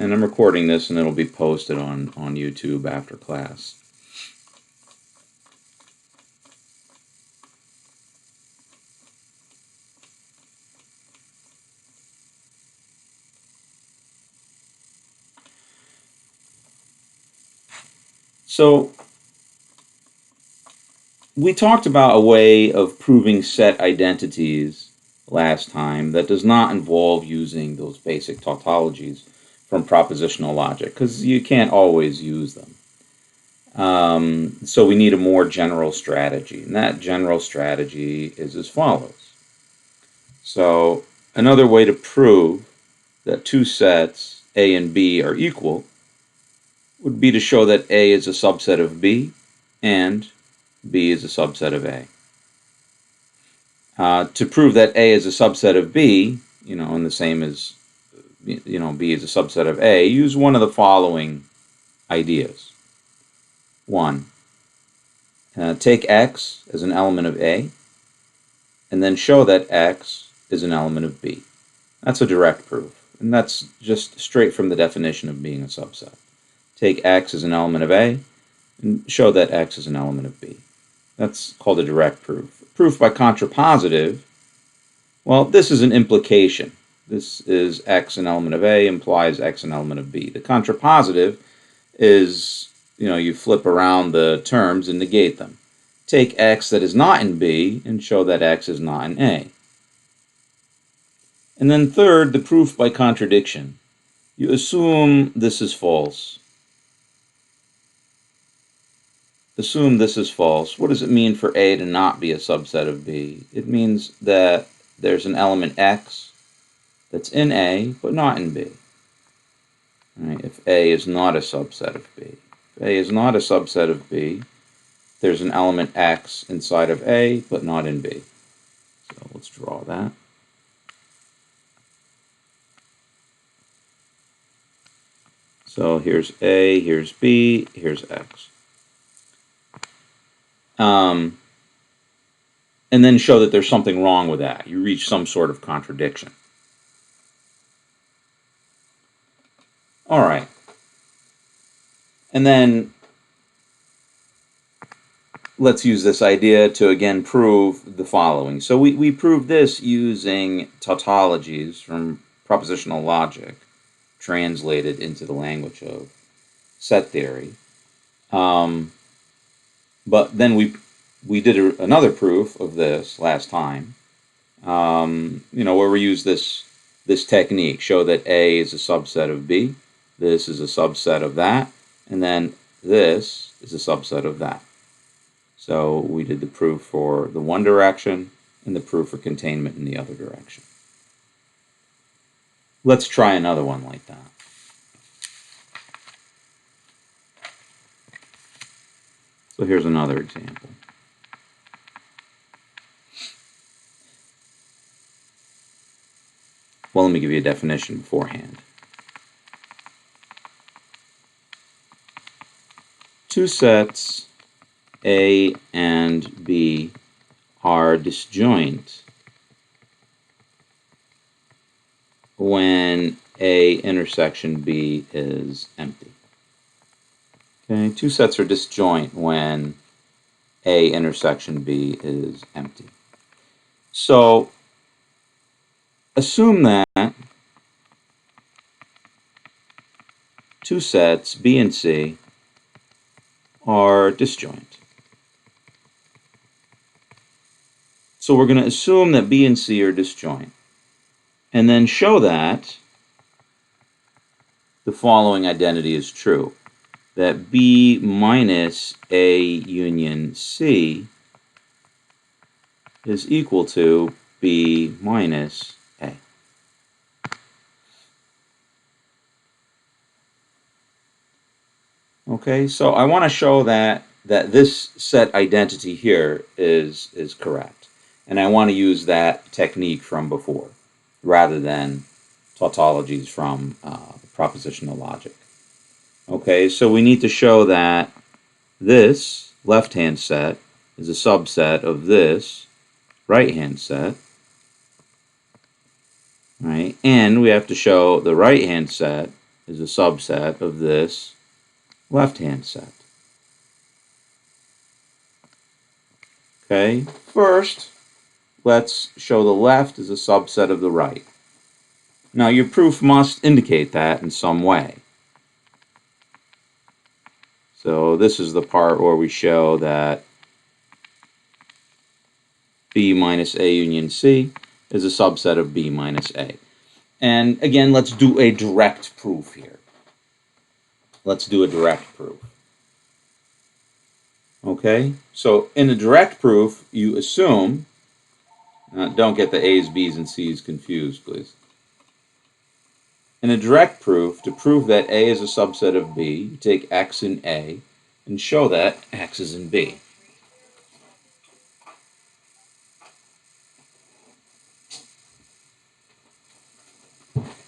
And I'm recording this and it'll be posted on YouTube after class. So we talked about a way of proving set identities last time that does not involve using those basic tautologies from propositional logic, because you can't always use them. So we need a more general strategy, and that general strategy is as follows. So another way to prove that two sets A and B are equal would be to show that A is a subset of B and B is a subset of A. To prove that A is a subset of B, and the same as, B is a subset of A, use one of the following ideas. 1. Take X as an element of A, and then show that X is an element of B. That's a direct proof, and that's just straight from the definition of being a subset. Take X as an element of A, and show that X is an element of B. That's called a direct proof. Proof by contrapositive, well, this is an implication. This is X an element of A implies X an element of B. The contrapositive is, you flip around the terms and negate them. Take X that is not in B and show that X is not in A. And then third, the proof by contradiction. You assume this is false. Assume this is false. What does it mean for A to not be a subset of B? It means that there's an element X that's in A but not in B. Right? If A is not a subset of B. If A is not a subset of B, there's an element X inside of A but not in B. So let's draw that. So here's A, here's B, here's X. And then show that there's something wrong with that. You reach some sort of contradiction. All right. And then let's use this idea to again prove the following. So we proved this using tautologies from propositional logic translated into the language of set theory. But then we did another proof of this last time, where we use this technique, show that A is a subset of B, this is a subset of that, and then this is a subset of that. So we did the proof for the one direction and the proof for containment in the other direction. Let's try another one like that. So here's another example. Well, let me give you a definition beforehand. Two sets A and B are disjoint when A intersection B is empty. Okay, two sets are disjoint when A intersection B is empty. So assume that two sets B and C are disjoint. So we're going to assume that B and C are disjoint, and then show that the following identity is true, that B minus A union C is equal to B minus A. Okay, so I want to show that this set identity here is correct. And I want to use that technique from before, rather than tautologies from propositional logic. Okay, so we need to show that this left-hand set is a subset of this right-hand set, right? And we have to show the right-hand set is a subset of this left-hand set. Okay, first, let's show the left is a subset of the right. Now, your proof must indicate that in some way. So this is the part where we show that B minus A union C is a subset of B minus A. And again, let's do a direct proof here. Let's do a direct proof. Okay, so in a direct proof, you assume, don't get the A's, B's, and C's confused, please. In a direct proof, to prove that A is a subset of B, you take X in A and show that X is in B.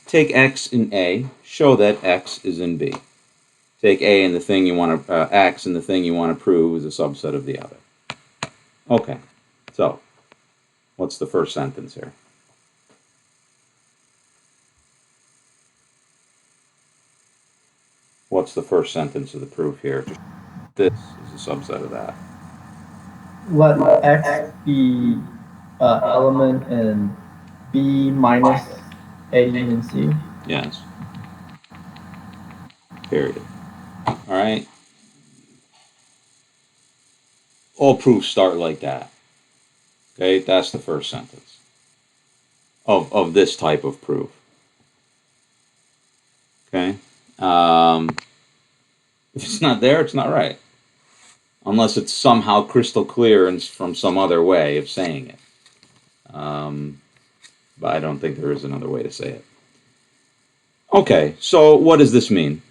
Take X in A, show that X is in B. Take A and the thing you want to, X and the thing you want to prove is a subset of the other. Okay, so what's the first sentence here? What's the first sentence of the proof here? This is a subset of that. Let X be an element in B minus A union C. Yes. Period. All right. All proofs start like that. Okay, that's the first sentence of this type of proof. Okay. If it's not there, it's not right. Unless it's somehow crystal clear and from some other way of saying it. But I don't think there is another way to say it. Okay, so what does this mean?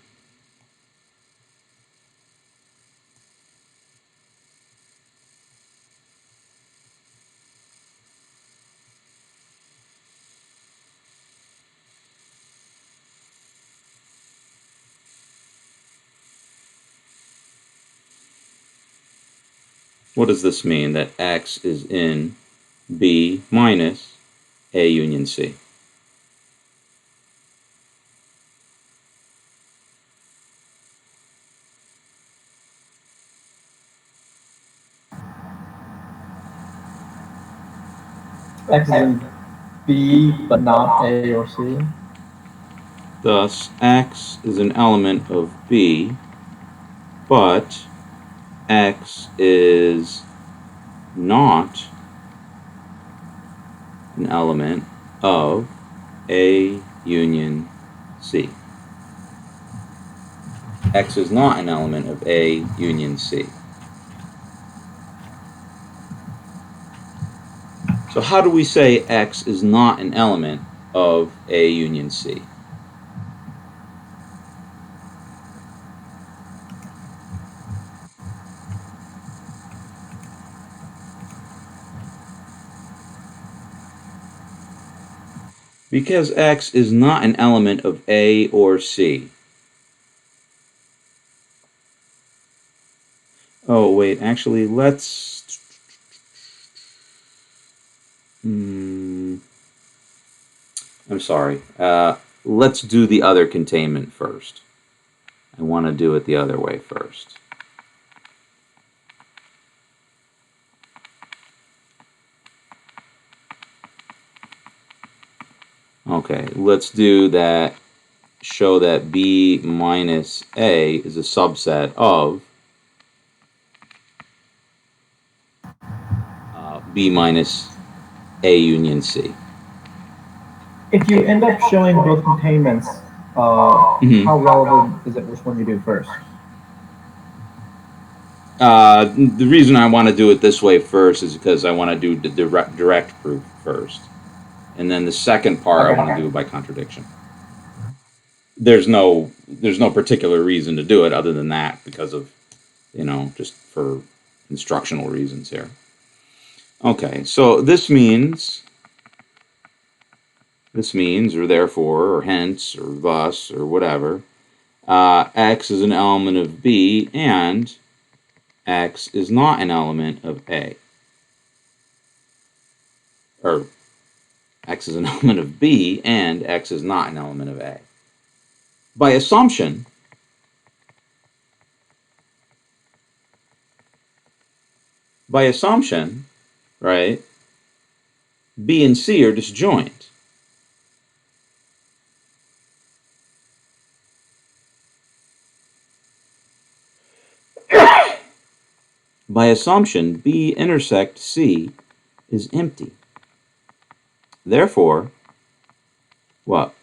What does this mean that X is in B minus A union C? X is in B but not A or C. Thus, X is an element of B, but X is not an element of A union C. X is not an element of A union C. So how do we say X is not an element of A union C? Because X is not an element of A or C. Oh, wait, actually, let's... I'm sorry. Let's do the other containment first. I want to do it the other way first. Okay, let's do that. Show that B minus A is a subset of B minus A union C. If you end up showing both containments, how relevant is it which one you do first? The reason I want to do it this way first is because I want to do the direct proof first. And then the second part I want to do by contradiction. There's no particular reason to do it other than that because of, just for instructional reasons here. Okay, so this means, or therefore, or hence, or thus, or whatever, X is an element of B and X is not an element of A. Or X is an element of B and X is not an element of A. By assumption, right, B and C are disjoint. By assumption, B intersect C is empty. Therefore, what?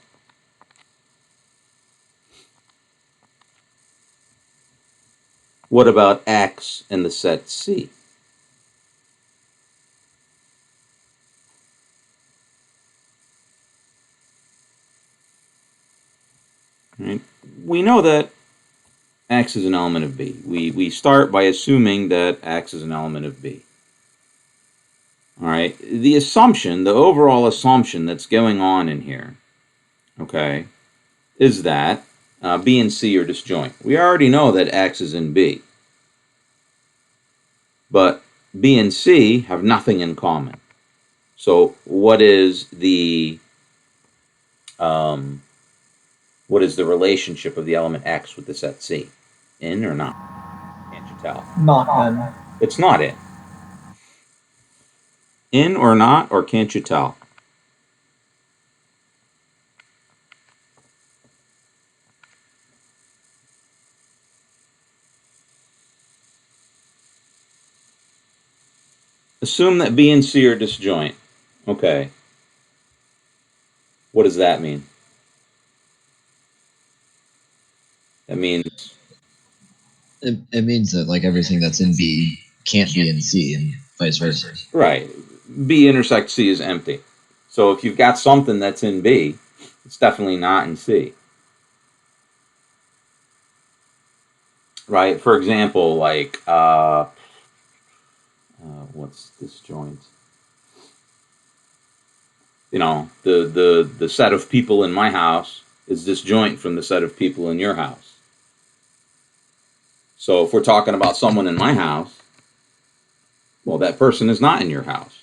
What about X in the set C? Right? We know that X is an element of B. We start by assuming that X is an element of B. All right. The assumption, the overall assumption that's going on in here, okay, is that B and C are disjoint. We already know that X is in B. But B and C have nothing in common. So what is the relationship of the element X with the set C? In or not? Can't you tell? Not in. It's not in. In or not, or can't you tell? Assume that B and C are disjoint. Okay. What does that mean? That means it means that like everything that's in B can't be in C and vice versa. right. B intersect C is empty. So if you've got something that's in B, it's definitely not in C. Right? For example, like what's disjoint? You know, the set of people in my house is disjoint from the set of people in your house. So if we're talking about someone in my house, well, that person is not in your house.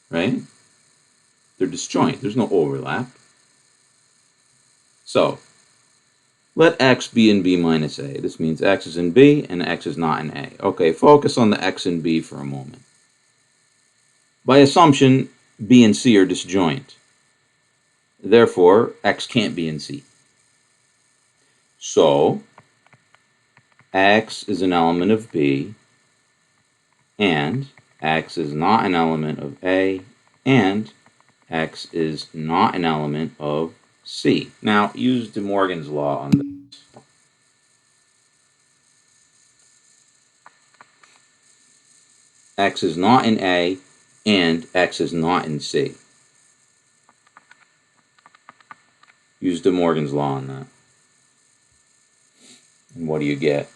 Right? They're disjoint. There's no overlap. So let X be in B minus A. This means X is in B and X is not in A. Okay, focus on the X in B for a moment. By assumption, B and C are disjoint. Therefore, X can't be in C. So, X is an element of B, and X is not an element of A, and X is not an element of C. Now, use De Morgan's law on this. X is not in A, and X is not in C. Use De Morgan's law on that. And what do you get?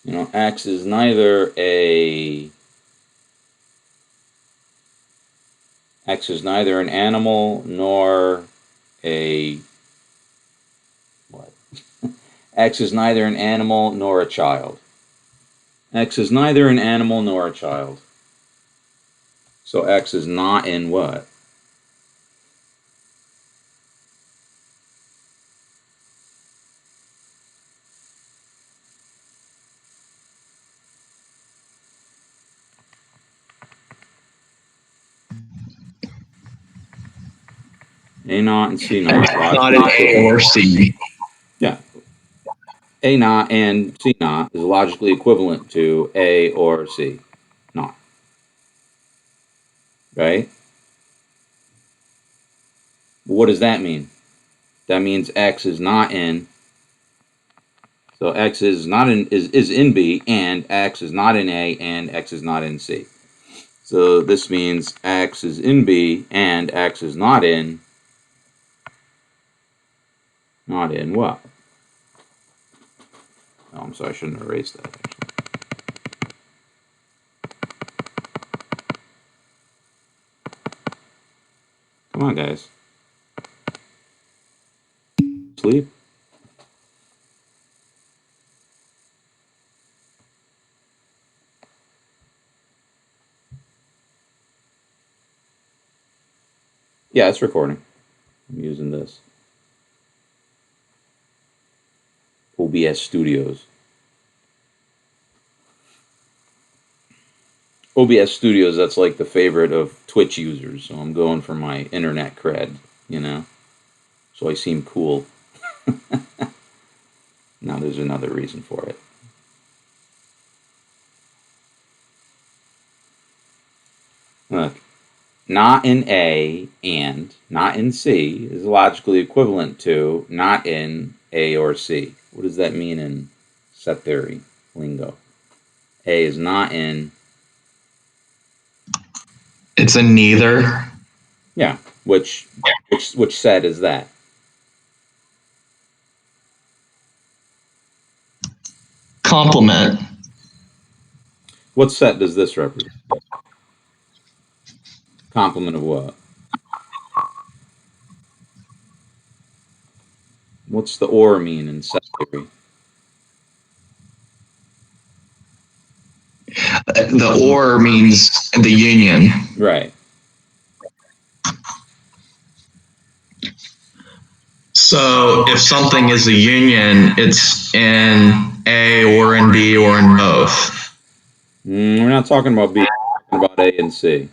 You know, X is neither an animal nor a what? X is neither an animal nor a child. X is neither an animal nor a child. So X is not in what? A naught and C naught. Not an A or C. Yeah. A naught and C naught is logically equivalent to A or C naught. Right? But what does that mean? That means X is not in. So X is not in is in B, and X is not in A, and X is not in C. So this means X is in B, and X is not in what? Oh, I'm sorry, I shouldn't have erased that. Actually. Come on, guys. Sleep. Yeah, it's recording. I'm using this. OBS Studios. OBS Studios, that's like the favorite of Twitch users, so I'm going for my internet cred, you know? So I seem cool. Now there's another reason for it. Look, not in A and not in C is logically equivalent to not in A or C. What does that mean in set theory lingo? A is not in. It's a neither. Yeah, which set is that? Complement. What set does this represent? Complement of what? What's the or mean in set theory? The or means the union. Right. So if something is a union, it's in A or in B or in both. We're not talking about B. We're talking about A and C.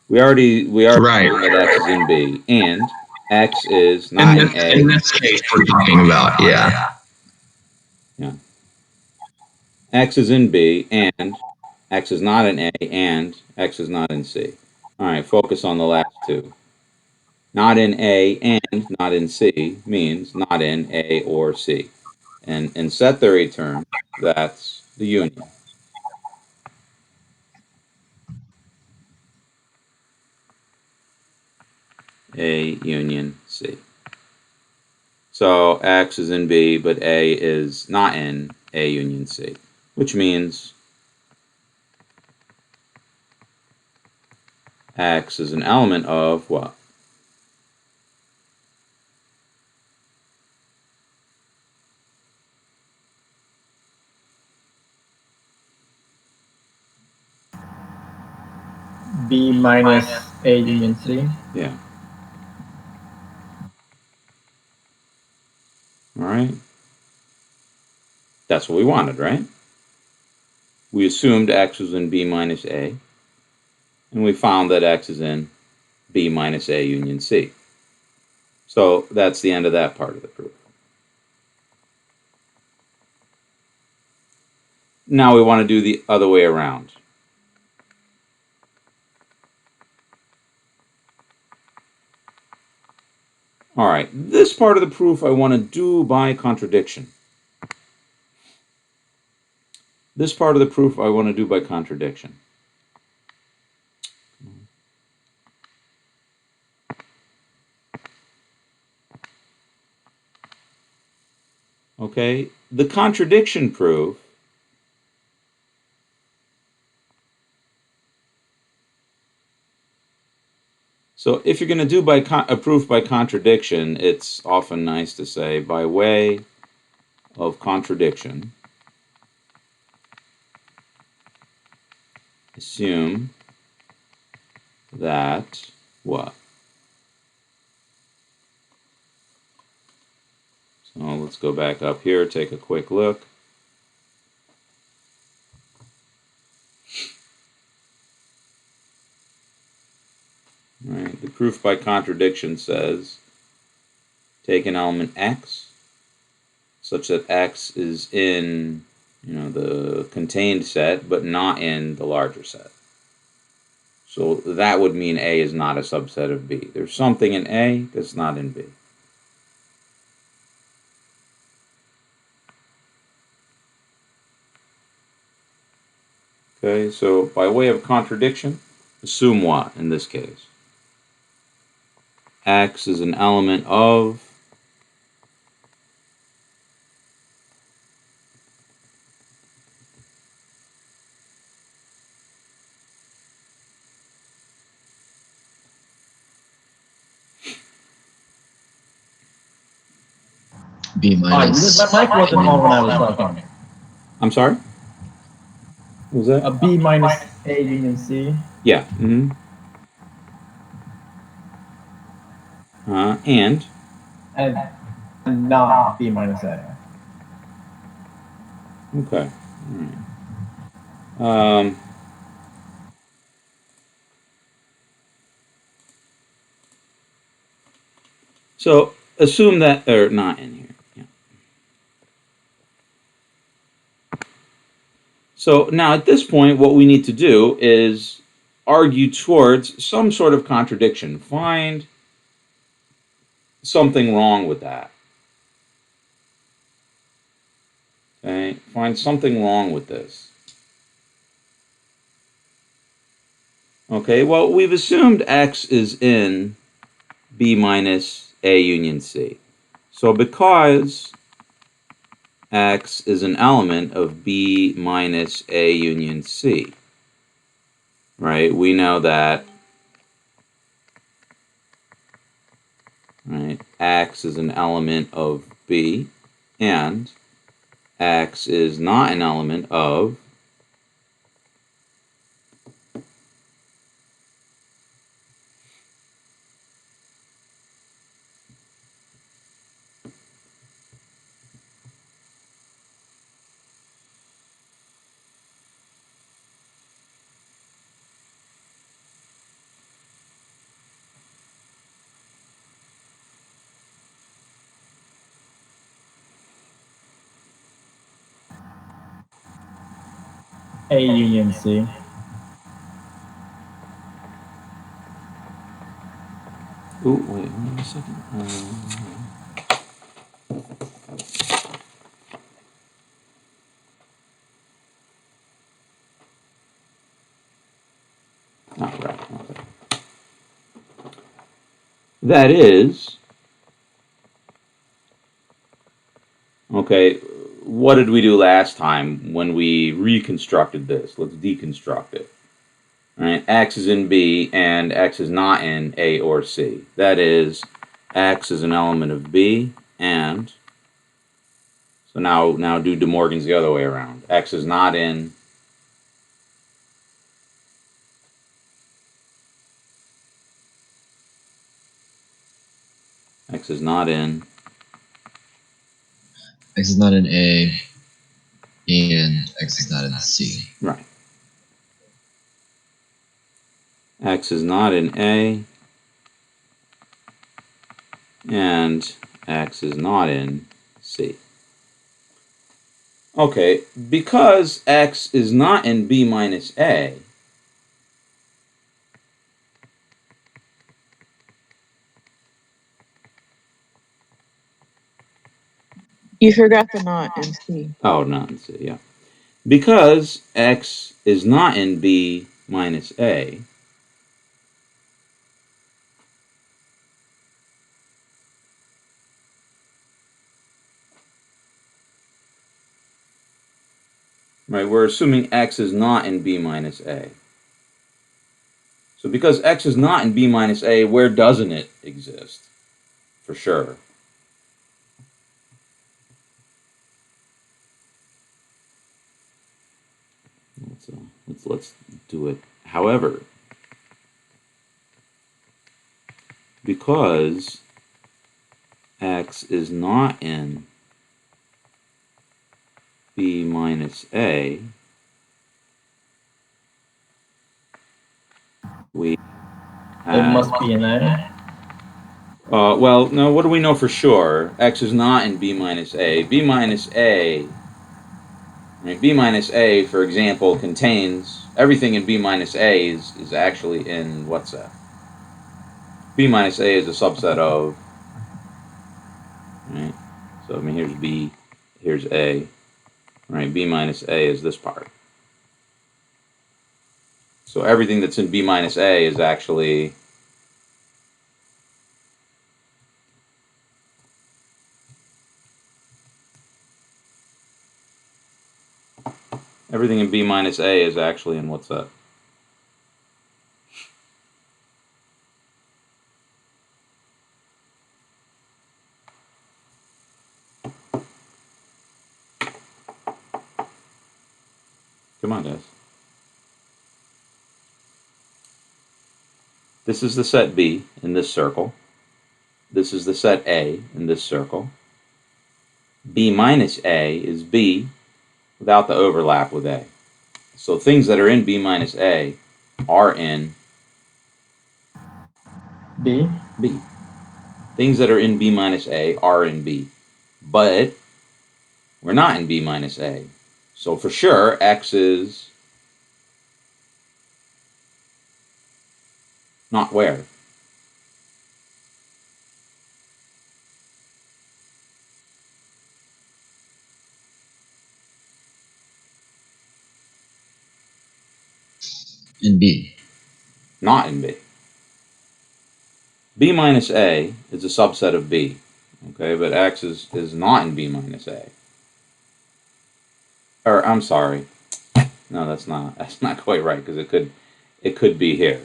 We already Right. know that X is in B, and X is not in A. In this case, we're talking about, yeah. Yeah. X is in B, and X is not in A, and X is not in C. All right, focus on the last two. Not in A and not in C means not in A or C. And in set theory terms, that's the union. A union C. So X is in B, but A is not in A union C, which means X is an element of what? B minus A union C. Yeah. All right. That's what we wanted, right? We assumed X was in B minus A, and we found that X is in B minus A union C. So that's the end of that part of the proof. Now we want to do the other way around. All right, this part of the proof I want to do by contradiction. This part of the proof I want to do by contradiction. Okay, the contradiction proof so if you're going to do a proof by contradiction, it's often nice to say by way of contradiction, assume that what? So let's go back up here, take a quick look. All right, the proof by contradiction says take an element X such that X is in, the contained set, but not in the larger set. So that would mean A is not a subset of B. There's something in A that's not in B. Okay, so by way of contradiction, assume what in this case? X is an element of B minus. My mic wasn't on when I was talking. I'm sorry? What was that? A B minus A union C. Yeah. And and not B minus A. okay. All right. So assume that they're not in here. Yeah. So now at this point, what we need to do is argue towards some sort of contradiction. Find something wrong with that. Okay, find something wrong with this. Okay, well, we've assumed X is in B minus A union C. So because X is an element of B minus A union C, right, we know that, right, X is an element of B, and X is not an element of A union C. Ooh, wait, hold on a second. Right. Okay. That is, okay, what did we do last time when we reconstructed this? Let's deconstruct it. All right, X is in B and X is not in A or C. That is, X is an element of B, and so now do De Morgan's the other way around. X is not in X is not in X is not in A, and X is not in C. right. X is not in A, and X is not in C. Okay, because X is not in B minus A, You forgot the not in C. oh, not in C, yeah. Because X is not in B minus A, right, we're assuming X is not in B minus A. So because X is not in B minus A, where doesn't it exist? For sure. Let's do it. However, because X is not in B minus A, we It must be in A. well, no, what do we know for sure? X is not in B minus A. B minus A, right, B minus A, for example, contains everything in B minus A is actually in what's that? B minus A is a subset of, right? So, I mean, here's B, here's A, right? B minus A is this part. So everything that's in B minus A is actually everything in B minus A is actually in what's that? Come on, guys. This is the set B in this circle. this is the set A in this circle. B minus A is B without the overlap with A. So things that are in B minus A are in B. B. Things that are in B minus A are in B. But we're not in B minus A. So for sure, X is not where? In B. Not in B. B minus A is a subset of B. Okay, but X is not in B minus A. Or I'm sorry. No, that's not quite right, because it could be here.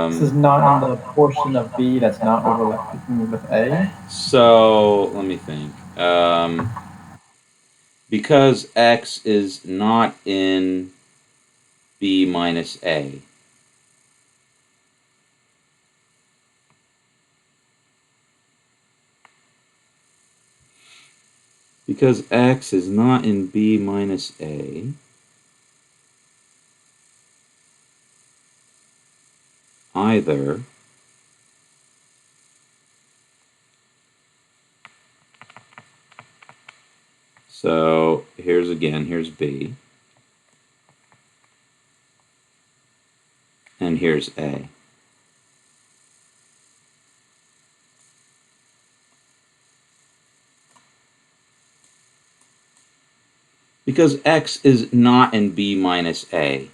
This is not in the portion of B that's not overlapping with A. So let me think. Because X is not in B minus A. Because X is not in B minus A, either so here's B, and here's A. Because X is not in B minus A,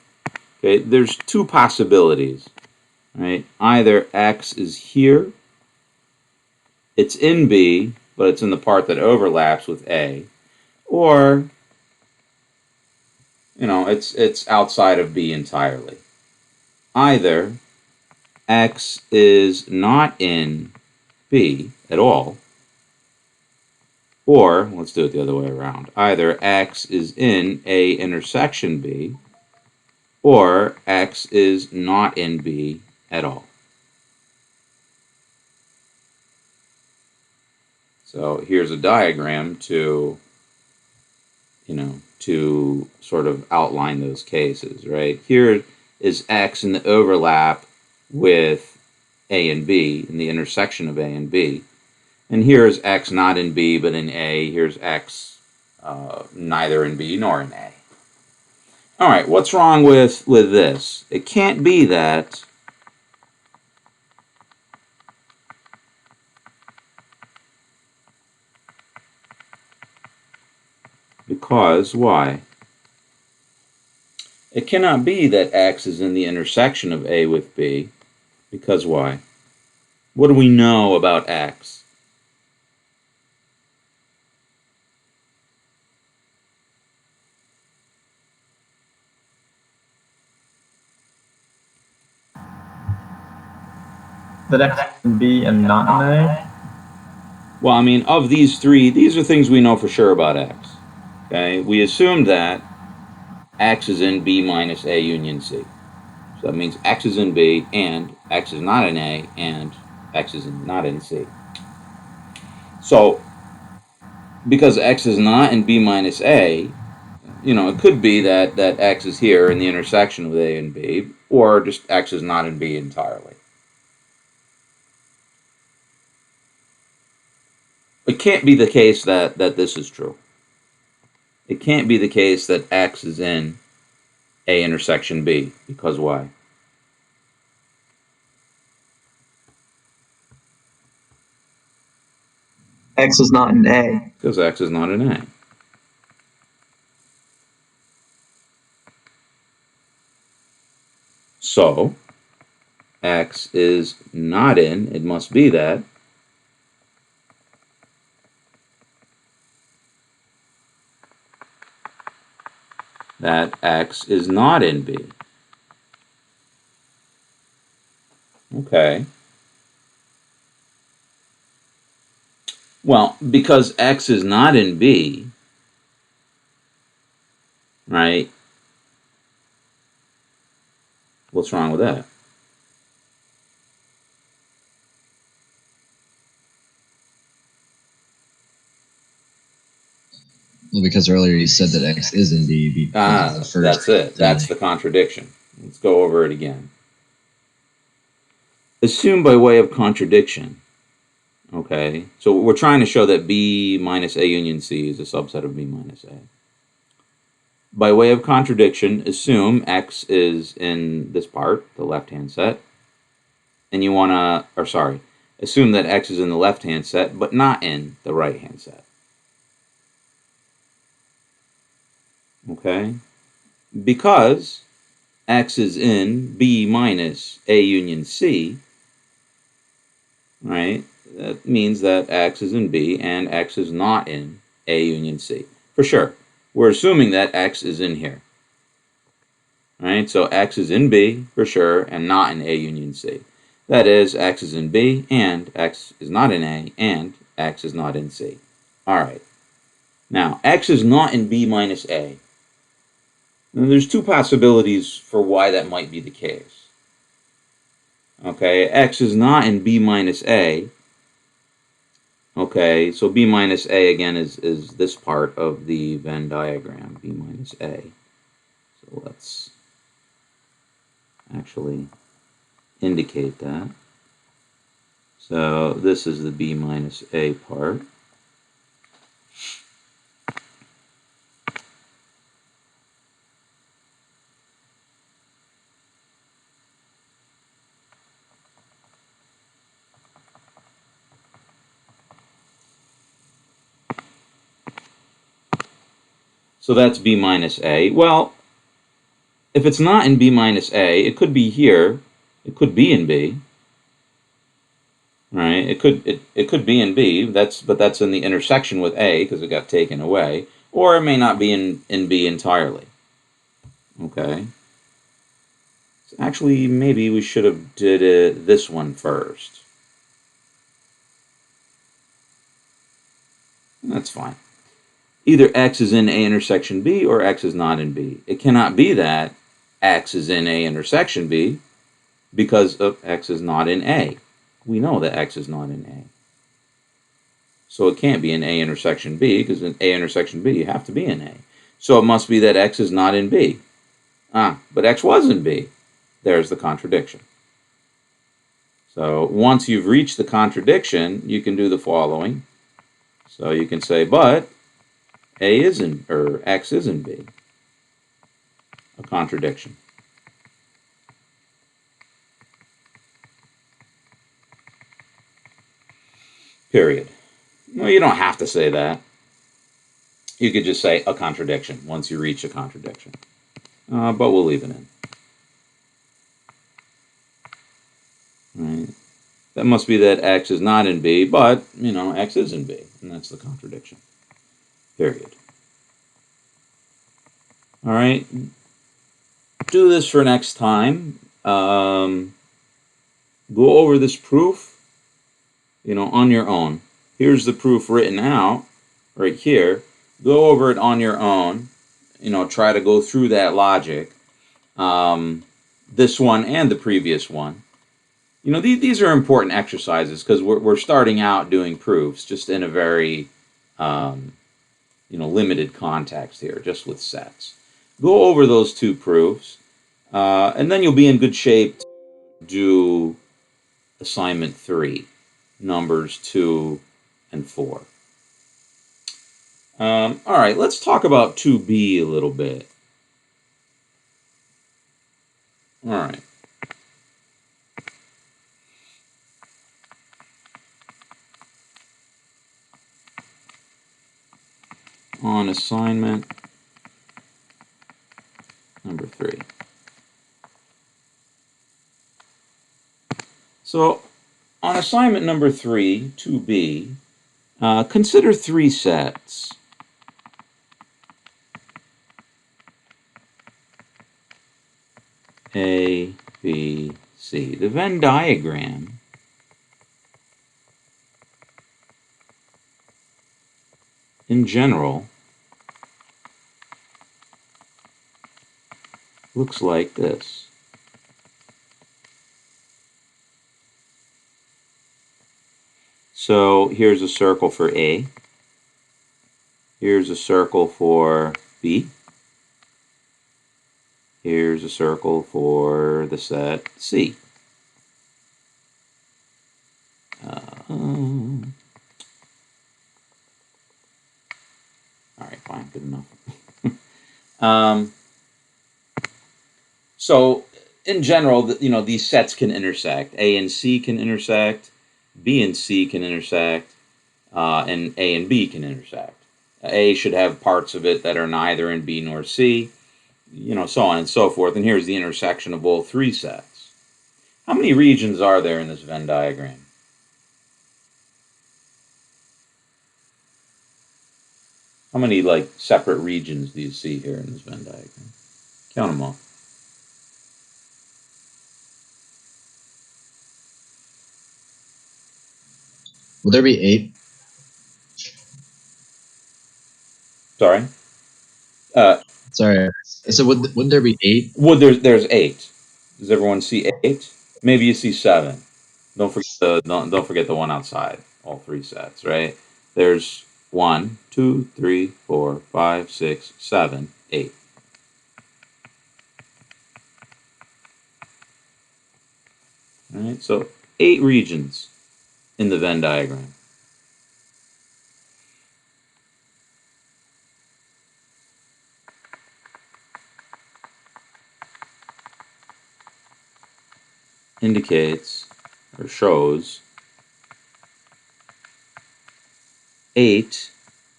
okay, there's two possibilities, right? Either X is here, it's in B, but it's in the part that overlaps with A, or it's outside of B entirely. Either X is not in B at all, or let's do it the other way around. Either X is in A intersection B, or X is not in B at all. So here's a diagram to sort of outline those cases, right? Here is X in the overlap with A and B, in the intersection of A and B. And here's X not in B, but in A. Here's X neither in B nor in A. All right, what's wrong with this? It can't be that because why? It cannot be that X is in the intersection of A with B, because why? What do we know about X? That X is in B and not in A. Well, I mean, of these three, these are things we know for sure about X. Okay, we assume that X is in B minus A union C. So that means X is in B, and X is not in A, and X is not in C. So, because X is not in B minus A, it could be that X is here in the intersection with A and B, or just X is not in B entirely. It can't be the case that this is true. It can't be the case that X is in A intersection B, because why? X is not in A. Because X is not in A. So, X is not in, it must be that X is not in B. Okay. Well, because X is not in B, right, What's wrong with that? Well, because earlier you said that X is in B because of the first. That's it. That's the contradiction. Let's go over it again. Assume by way of contradiction. Okay, so we're trying to show that B minus A union C is a subset of B minus A. By way of contradiction, assume X is in this part, the left-hand set, and you want to, or sorry, assume that X is in the left-hand set, but not in the right-hand set. Okay? Because X is in B minus A union C, right? That means that X is in B and X is not in A union C. For sure. We're assuming that X is in here. Right? So X is in B for sure and not in A union C. That is, X is in B and X is not in A and X is not in C. Alright. Now, X is not in B minus A. Now, there's two possibilities for why that might be the case. Okay, X is not in B minus A. Okay, so B minus A again is this part of the Venn diagram, B minus A. So let's actually indicate that. So this is the B minus A part. So that's B minus A. Well, if it's not in B minus A, it could be here. It could be in B. Right? It could be in B. But that's in the intersection with A because it got taken away. Or it may not be in B entirely. Okay. So actually, maybe we should have did this one first. That's fine. Either X is in A intersection B or X is not in B. It cannot be that X is in A intersection B because of X is not in A. We know that X is not in A. So it can't be in A intersection B because in A intersection B you have to be in A. So it must be that X is not in B. But X was in B. There's the contradiction. So once you've reached the contradiction, you can do the following. So you can say, but A is in, or X is in B. A contradiction. Period. Well, you don't have to say that. You could just say a contradiction once you reach a contradiction. But we'll leave it in. Right. That must be that X is not in B, but, X is in B. And that's the contradiction. Period. All right. Do this for next time. Go over this proof, on your own. Here's the proof written out right here. Go over it on your own. Try to go through that logic. This one and the previous one. These are important exercises because we're starting out doing proofs just in a very, limited context here, just with sets. Go over those two proofs, and then you'll be in good shape to do assignment 3, numbers 2 and 4. All right, let's talk about 2b a little bit. All right. On assignment number 3. So on assignment number 3, 2b, consider 3 sets. A, B, C. The Venn diagram in general looks like this. So here's a circle for A. Here's a circle for B. Here's a circle for the set C. All right, fine, good enough. So in general, these sets can intersect. A and C can intersect. B and C can intersect. And A and B can intersect. A should have parts of it that are neither in B nor C, so on and so forth. And here's the intersection of all three sets. How many regions are there in this Venn diagram? How many, separate regions do you see here in this Venn diagram? Count them all. Will there be 8? Sorry? Sorry. I said, wouldn't there be 8? Well, there's 8. Does everyone see 8? Maybe you see 7. Don't forget the one outside. All three sets, right? There's 1, 2, 3, 4, 5, 6, 7, 8. All right, so 8 regions in the Venn diagram. Indicates or shows 8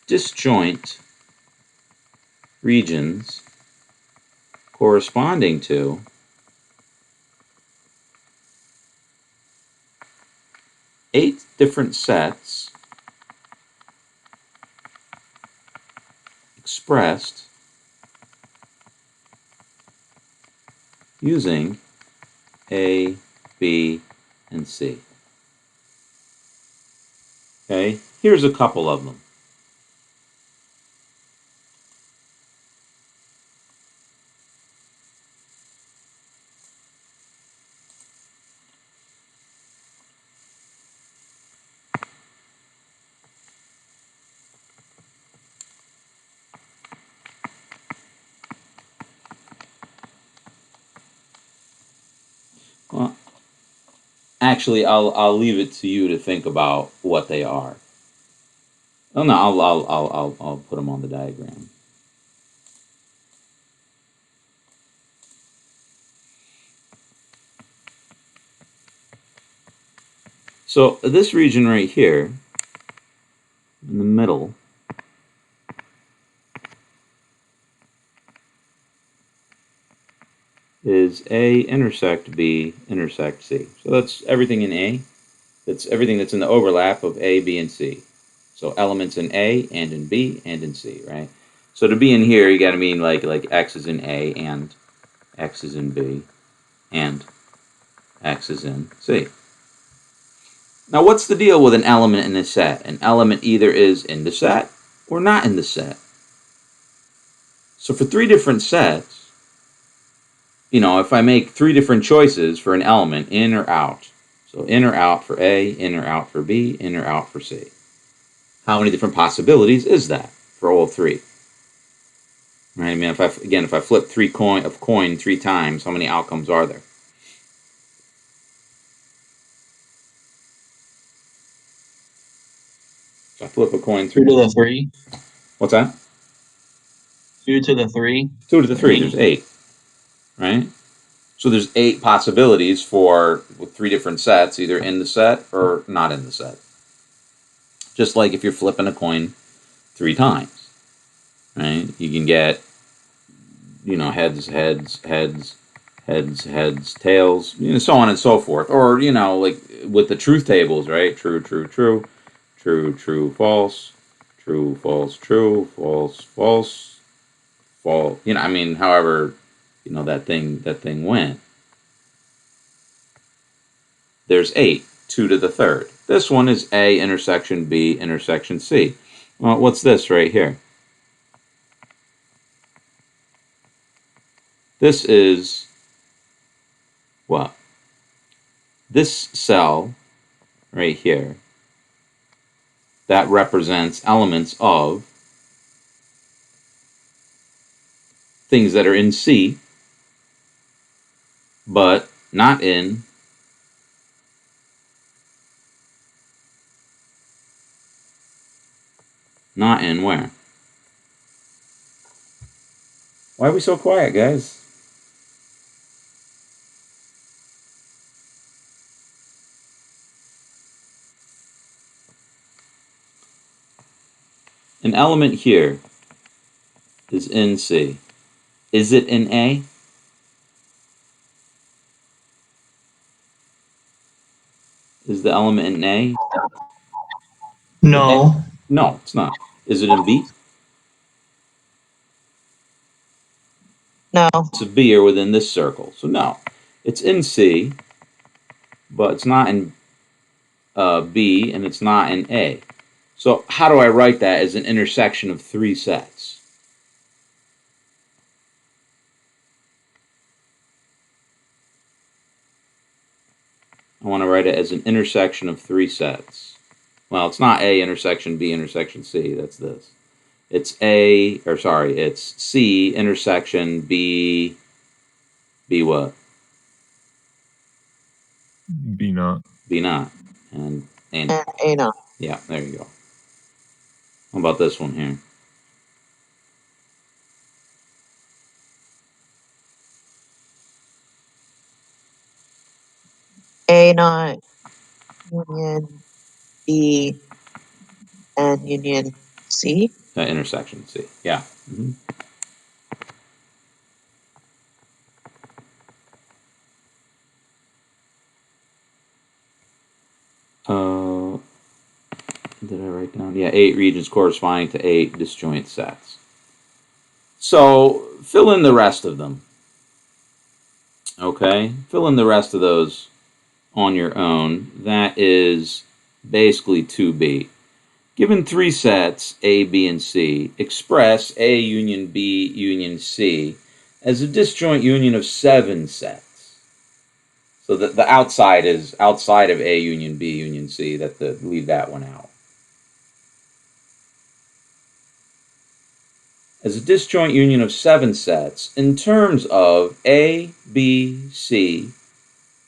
disjoint regions corresponding to 8 different sets expressed using A, B, and C. Okay, here's a couple of them. Well, actually, I'll leave it to you to think about what they are. Oh no, I'll put them on the diagram. So this region right here, in the middle, is A intersect B intersect C. So that's everything in A. That's everything that's in the overlap of A, B, and C. So elements in A and in B and in C, right? So to be in here, you got to mean like X is in A and X is in B and X is in C. Now, what's the deal with an element in a set? An element either is in the set or not in the set. So for 3 different sets, if I make 3 different choices for an element, in or out, so in or out for A, in or out for B, in or out for C, how many different possibilities is that for all 3? Right? I mean, if I flip coin 3 times, how many outcomes are there? If I flip a coin 2 3. to the 3. What's that? 2 to the 3. 2 to the 3. There's 8. Right? So there's 8 possibilities with 3 different sets, either in the set or not in the set. Just like if you're flipping a coin 3 times, right? You can get, heads, heads, heads, heads, heads, tails, so on and so forth. Or, like with the truth tables, right? True, true, true, true, true, false, true, false, true, false, false, false. However, that thing went. There's 8, 2 to the 3rd. This one is A intersection B intersection C. Well, what's this right here? This is what? This cell right here that represents elements of things that are in C, but not in where? Why are we so quiet, guys? An element here is in C. Is it in A? Is the element in A? No. No, it's not. Is it in B? No. It's a B or within this circle. So no, it's in C, but it's not in B, and it's not in A. So how do I write that as an intersection of three sets? I want to write it as an intersection of three sets. Well, it's not A intersection B intersection C. That's this. It's it's C intersection B. B what? B naught. B naught. And A naught. And A naught. Yeah, there you go. How about this one here? A naught union B and union C. Intersection C. Yeah. Mm-hmm. Did I write down? Yeah, 8 regions corresponding to 8 disjoint sets. So fill in the rest of them. Okay, fill in the rest of those on your own. That is basically 2B. Given 3 sets, A, B, and C, express A union B union C as a disjoint union of 7 sets. So the outside is outside of A union B union C. Leave that one out. As a disjoint union of 7 sets in terms of A, B, C,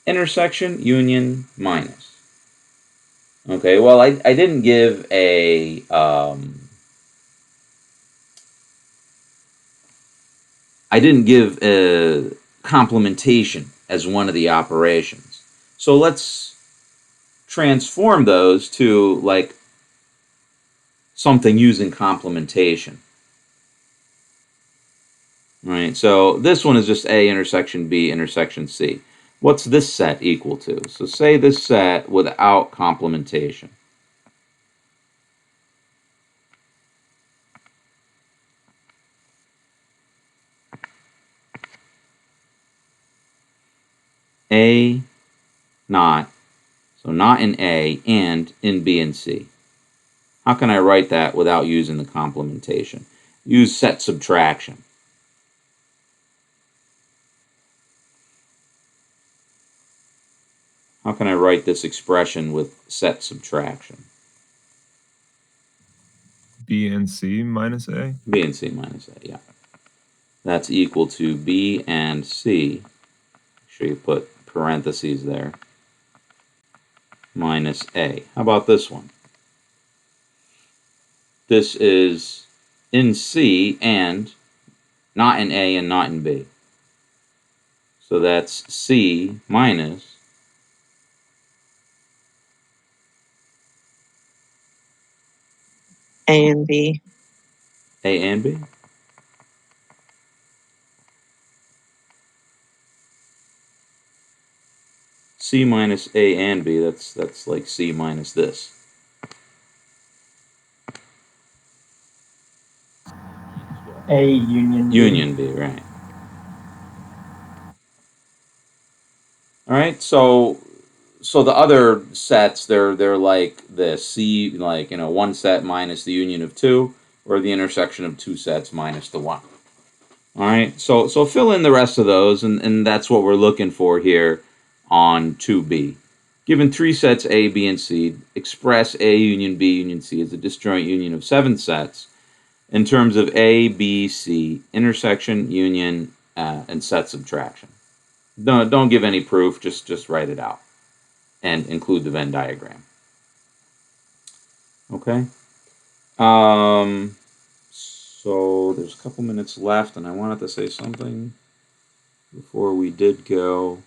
intersection, union, minus. Okay, well, I didn't give a complementation as one of the operations. So let's transform those to like something using complementation. Right, so this one is just A intersection B intersection C. What's this set equal to? So say this set without complementation. A naught, so not in A, and in B and C. How can I write that without using the complementation? Use set subtraction. How can I write this expression with set subtraction? B and C minus A? B and C minus A, yeah. That's equal to B and C. Make sure you put parentheses there. Minus A. How about this one? This is in C and not in A and not in B. So that's C minus A and B. A and B? C minus A and B, that's like C minus this. A union B. Union B, right. All right, so the other sets, they're like this. C, like, one set minus the union of 2, or the intersection of 2 sets minus the 1. All right, so fill in the rest of those, and that's what we're looking for here on 2B. Given three sets A, B, and C, express A union B union C as a disjoint union of 7 sets in terms of A, B, C, intersection, union, and set subtraction. Don't give any proof, just write it out and include the Venn diagram. Okay. So there's a couple minutes left, and I wanted to say something before we did go.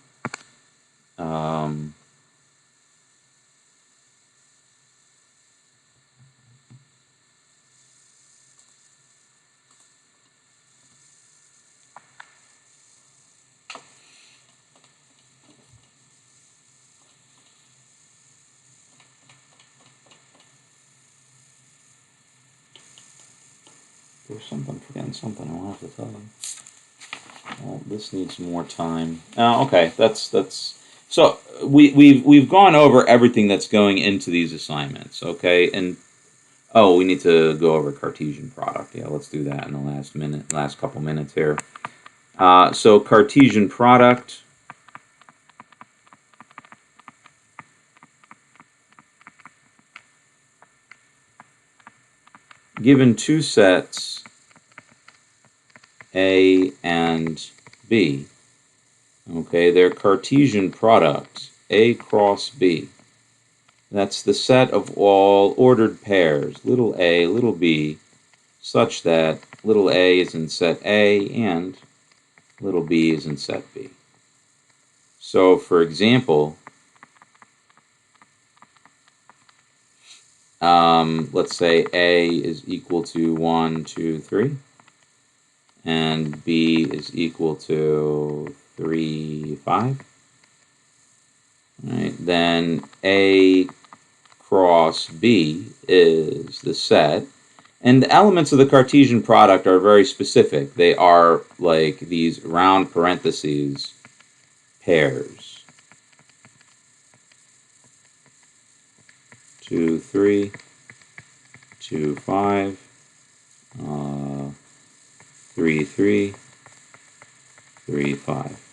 There's something, forgetting something I wanted to tell you. Well, this needs more time. Okay, that's so we've gone over everything that's going into these assignments. Okay, and we need to go over Cartesian product. Yeah, let's do that in the last couple minutes here. So Cartesian product. Given two sets A and B, okay, their Cartesian product, A cross B. That's the set of all ordered pairs, little a, little b, such that little a is in set A and little b is in set B. So, for example, let's say A is equal to 1, 2, 3, and B is equal to 3, 5. Right, then A cross B is the set, and the elements of the Cartesian product are very specific. They are like these round parentheses pairs. 2, 3, 2, 5, 3, 3, 3, 5.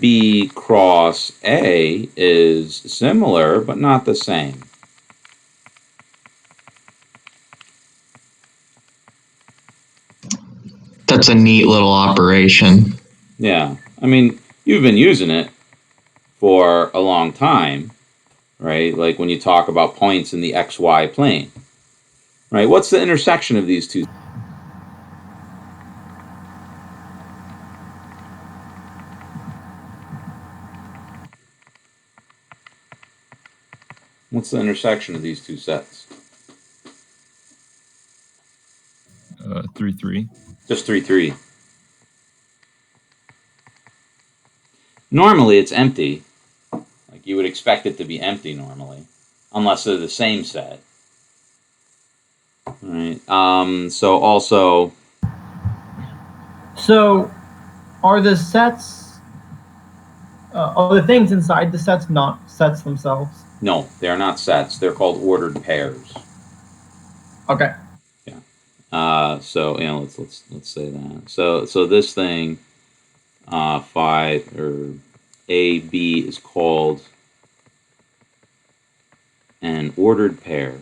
B cross A is similar, but not the same. That's a neat little operation. Yeah, I mean, you've been using it for a long time, right? Like when you talk about points in the XY plane, right? What's the intersection of these two? What's the intersection of these two sets? 3, 3. Just 3, 3. Normally it's empty. Like you would expect it to be empty normally, unless they're the same set. All right. So also. So, are the sets, are the things inside the sets not sets themselves? No, they are not sets. They're called ordered pairs. Okay. Yeah. So let's say that. So this thing, 5 or AB is called an ordered pair.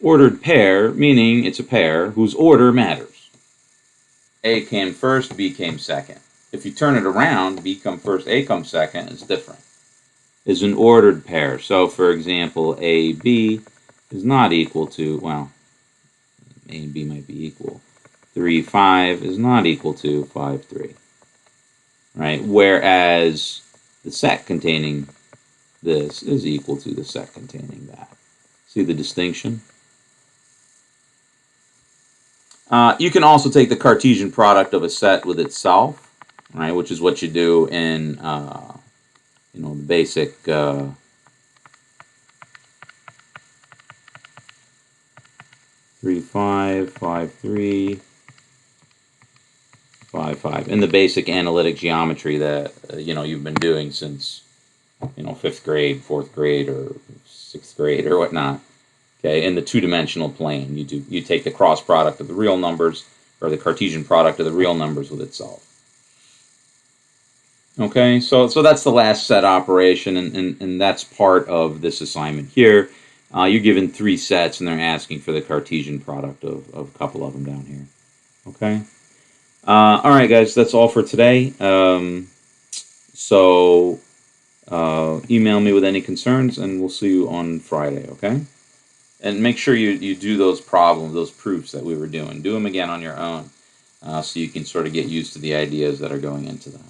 Ordered pair meaning it's a pair whose order matters. A came first, B came second. If you turn it around, B comes first, A comes second, it's different. It's an ordered pair. So, for example, AB is not equal to, well, A and B might be equal. 3, 5 is not equal to 5, 3. Right? Whereas the set containing this is equal to the set containing that. See the distinction? You can also take the Cartesian product of a set with itself, right? Which is what you do in, the basic. 3, 5, 5, 3, 5, 5. In the basic analytic geometry that you've been doing since 5th grade, 4th grade, or 6th grade, or whatnot. Okay, in the two-dimensional plane, you take the cross product of the real numbers, or the Cartesian product of the real numbers with itself. Okay, so that's the last set operation, and that's part of this assignment here. You're given 3 sets, and they're asking for the Cartesian product of a couple of them down here. Okay. All right, guys, that's all for today. So email me with any concerns, and we'll see you on Friday, okay? And make sure you do those problems, those proofs that we were doing. Do them again on your own, so you can sort of get used to the ideas that are going into that.